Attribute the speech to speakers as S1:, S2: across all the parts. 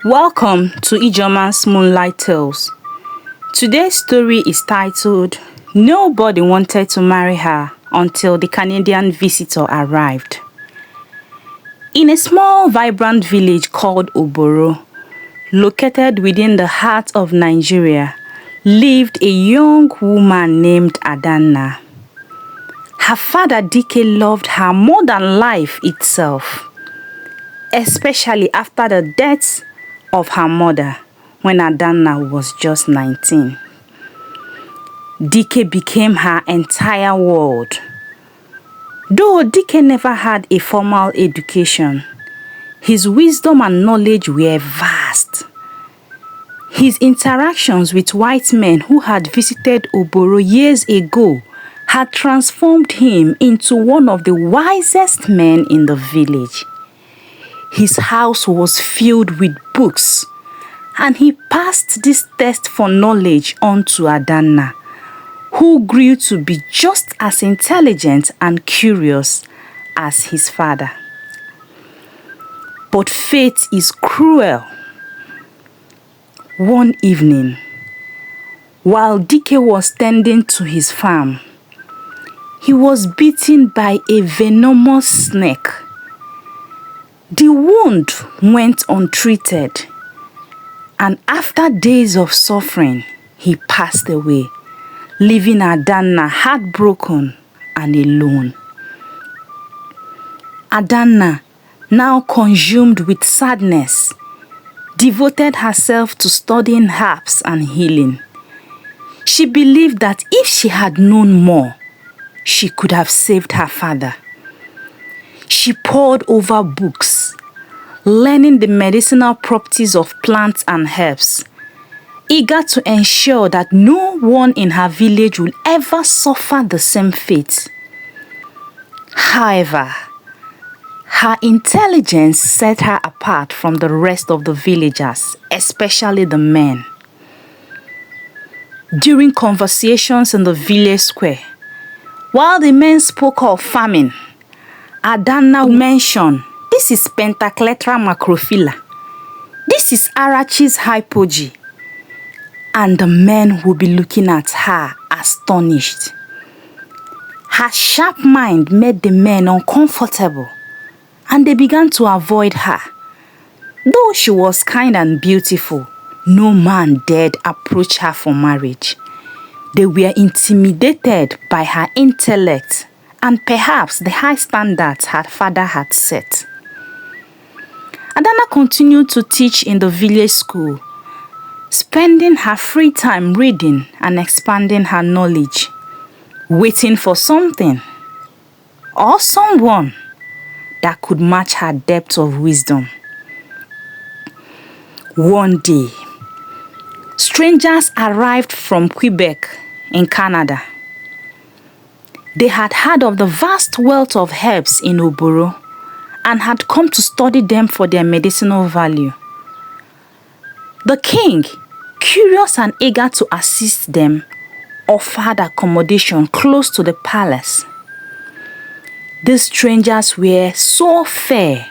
S1: Welcome to Ijeoma's Moonlight Tales. Today's story is titled Nobody Wanted to Marry Her Until the Canadian Visitor Arrived. In a small, vibrant village called Oboro, located within the heart of Nigeria, lived a young woman named Adanna. Her father Dike loved her more than life itself, especially after the death of her mother when Adanna was just 19. Dike became her entire world. Though Dike never had a formal education, his wisdom and knowledge were vast. His interactions with white men who had visited Oboro years ago had transformed him into one of the wisest men in the village. His house was filled with books, and he passed this thirst for knowledge on to Adanna, who grew to be just as intelligent and curious as his father. But fate is cruel. One evening, while Dike was tending to his farm, he was bitten by a venomous snake. The wound went untreated, and after days of suffering, he passed away, leaving Adanna heartbroken and alone. Adanna, now consumed with sadness, devoted herself to studying herbs and healing. She believed that if she had known more, she could have saved her father. She pored over books, learning the medicinal properties of plants and herbs, eager to ensure that no one in her village would ever suffer the same fate. However, her intelligence set her apart from the rest of the villagers, especially the men. During conversations in the village square, while the men spoke of famine, Adanna mentioned, "This is Pentacletra macrophylla. This is Arachi's hypogea." And the men would be looking at her astonished. Her sharp mind made the men uncomfortable, and they began to avoid her. Though she was kind and beautiful, no man dared approach her for marriage. They were intimidated by her intellect and perhaps the high standards her father had set. Adanna continued to teach in the village school, spending her free time reading and expanding her knowledge, waiting for something or someone that could match her depth of wisdom. One day, strangers arrived from Quebec in Canada. They had heard of the vast wealth of herbs in Oboro and had come to study them for their medicinal value. The king, curious and eager to assist them, offered accommodation close to the palace. These strangers were so fair,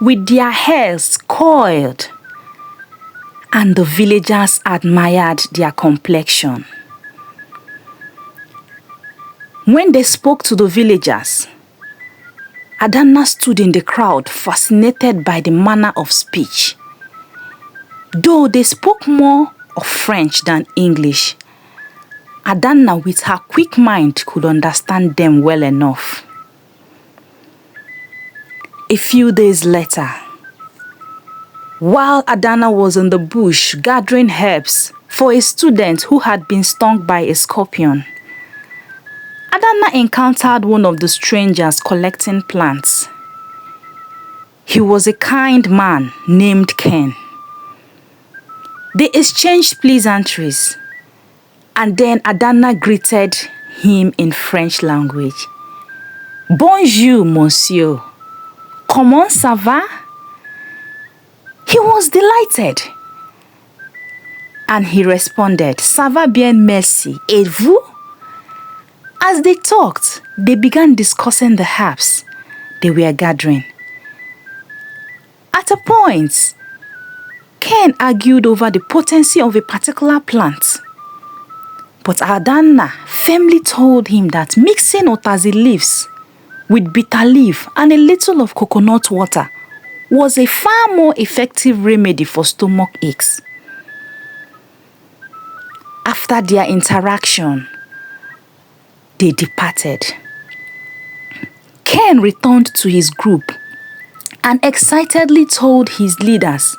S1: with their hairs coiled, and the villagers admired their complexion. When they spoke to the villagers, Adanna stood in the crowd, fascinated by the manner of speech. Though they spoke more of French than English, Adanna, with her quick mind, could understand them well enough. A few days later, while Adanna was in the bush gathering herbs for a student who had been stung by a scorpion, Adanna encountered one of the strangers collecting plants. He was a kind man named Ken. They exchanged pleasantries, and then Adanna greeted him in French language. "Bonjour, monsieur. Comment ça va?" He was delighted, and he responded, "Ça va bien, merci. Et vous?" As they talked, they began discussing the herbs they were gathering. At a point, Ken argued over the potency of a particular plant, but Adanna firmly told him that mixing otazi leaves with bitter leaf and a little of coconut water was a far more effective remedy for stomach aches. After their interaction, they departed. Ken returned to his group and excitedly told his leaders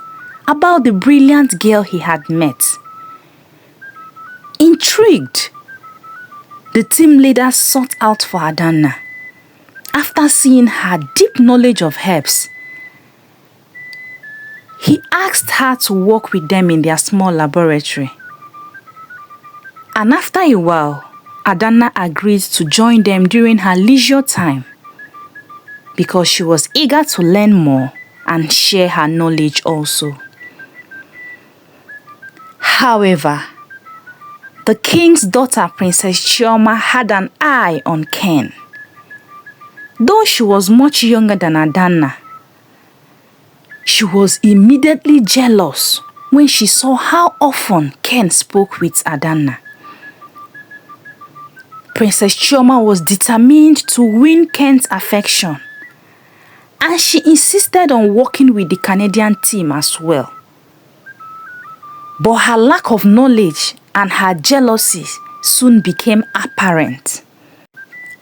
S1: about the brilliant girl he had met. Intrigued, the team leader sought out for Adanna. After seeing her deep knowledge of herbs, he asked her to work with them in their small laboratory. And after a while, Adanna agreed to join them during her leisure time because she was eager to learn more and share her knowledge also. However, the king's daughter, Princess Ijeoma, had an eye on Ken. Though she was much younger than Adanna, she was immediately jealous when she saw how often Ken spoke with Adanna. Princess Ijeoma was determined to win Ken's affection, and she insisted on working with the Canadian team as well. But her lack of knowledge and her jealousy soon became apparent.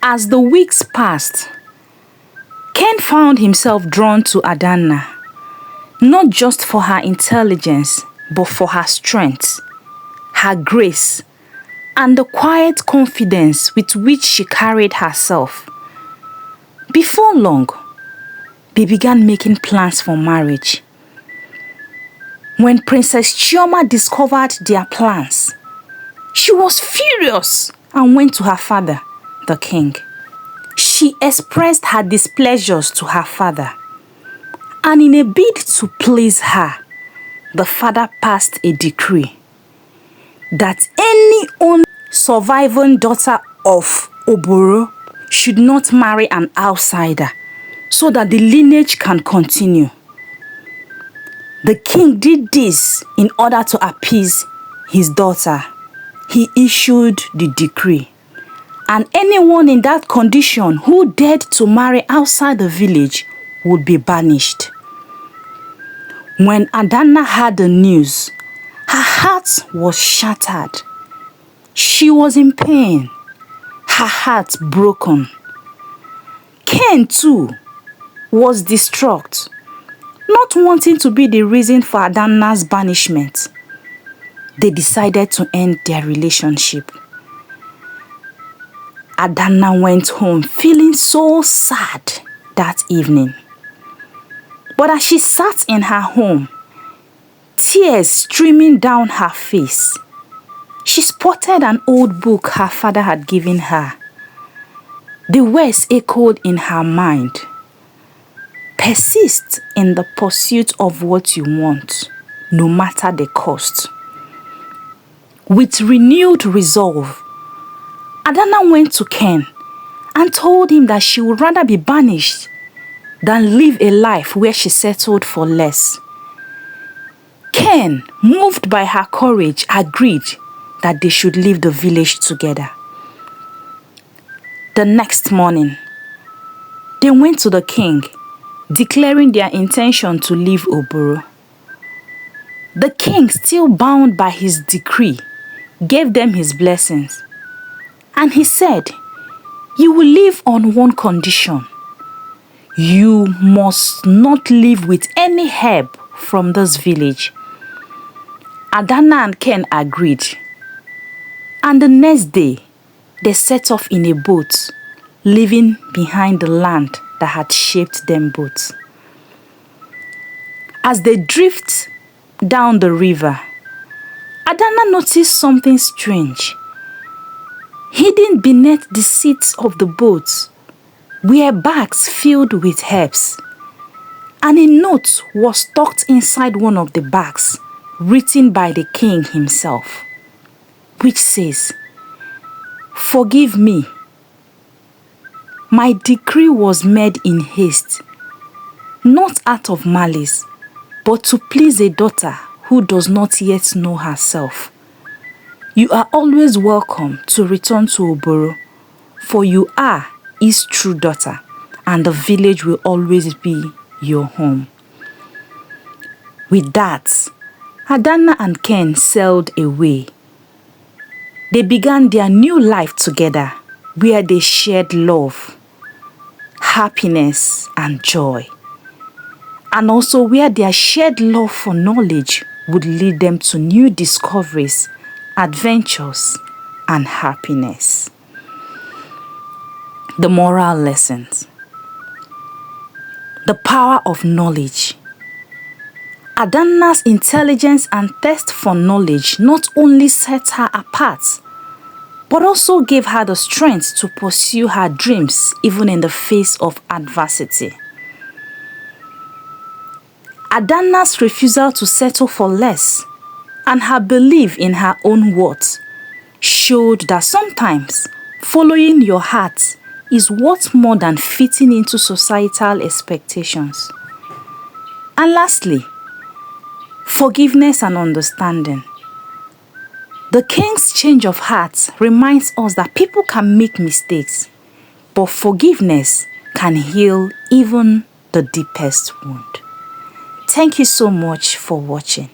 S1: As the weeks passed, Ken found himself drawn to Adanna, not just for her intelligence, but for her strength, her grace, and the quiet confidence with which she carried herself. Before long, they began making plans for marriage. When Princess Ijeoma discovered their plans, she was furious and went to her father, the king. She expressed her displeasures to her father, and in a bid to please her, the father passed a decree that any only surviving daughter of Oboro should not marry an outsider so that the lineage can continue. The king did this in order to appease his daughter. He issued the decree, and anyone in that condition who dared to marry outside the village would be banished. When Adanna heard the news, her heart was shattered. She was in pain, her heart broken. Ken too was distraught, not wanting to be the reason for Adanna's banishment. They decided to end their relationship. Adanna went home feeling so sad that evening. But as she sat in her home, tears streaming down her face, she spotted an old book her father had given her. The words echoed in her mind. Persist in the pursuit of what you want, no matter the cost. With renewed resolve, Adanna went to Ken and told him that she would rather be banished than live a life where she settled for less. Ken, moved by her courage, agreed that they should leave the village together. The next morning, they went to the king, declaring their intention to leave Oboro. The king, still bound by his decree, gave them his blessings, and he said, "You will live on one condition. You must not live with any herb from this village." Adanna and Ken agreed, and the next day, they set off in a boat, leaving behind the land that had shaped them both. As they drift down the river, Adanna noticed something strange. Hidden beneath the seats of the boat were bags filled with herbs, and a note was tucked inside one of the bags, written by the king himself, which says, "Forgive me. My decree was made in haste, not out of malice, but to please a daughter who does not yet know herself, you are always welcome to return to Oboro, for you are his true daughter, and the village will always be your home. With that, Adanna and Ken sailed away. They began their new life together, where they shared love, happiness, and joy, and also where their shared love for knowledge would lead them to new discoveries, adventures, and happiness. The moral lessons. The power of knowledge. Adanna's intelligence and thirst for knowledge not only set her apart, but also gave her the strength to pursue her dreams even in the face of adversity. Adanna's refusal to settle for less and her belief in her own worth showed that sometimes following your heart is worth more than fitting into societal expectations. And lastly, forgiveness and understanding. The king's change of heart reminds us that people can make mistakes, but forgiveness can heal even the deepest wound. Thank you so much for watching,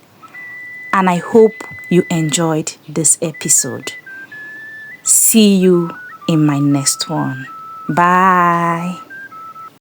S1: and I hope you enjoyed this episode. See you in my next one. Bye.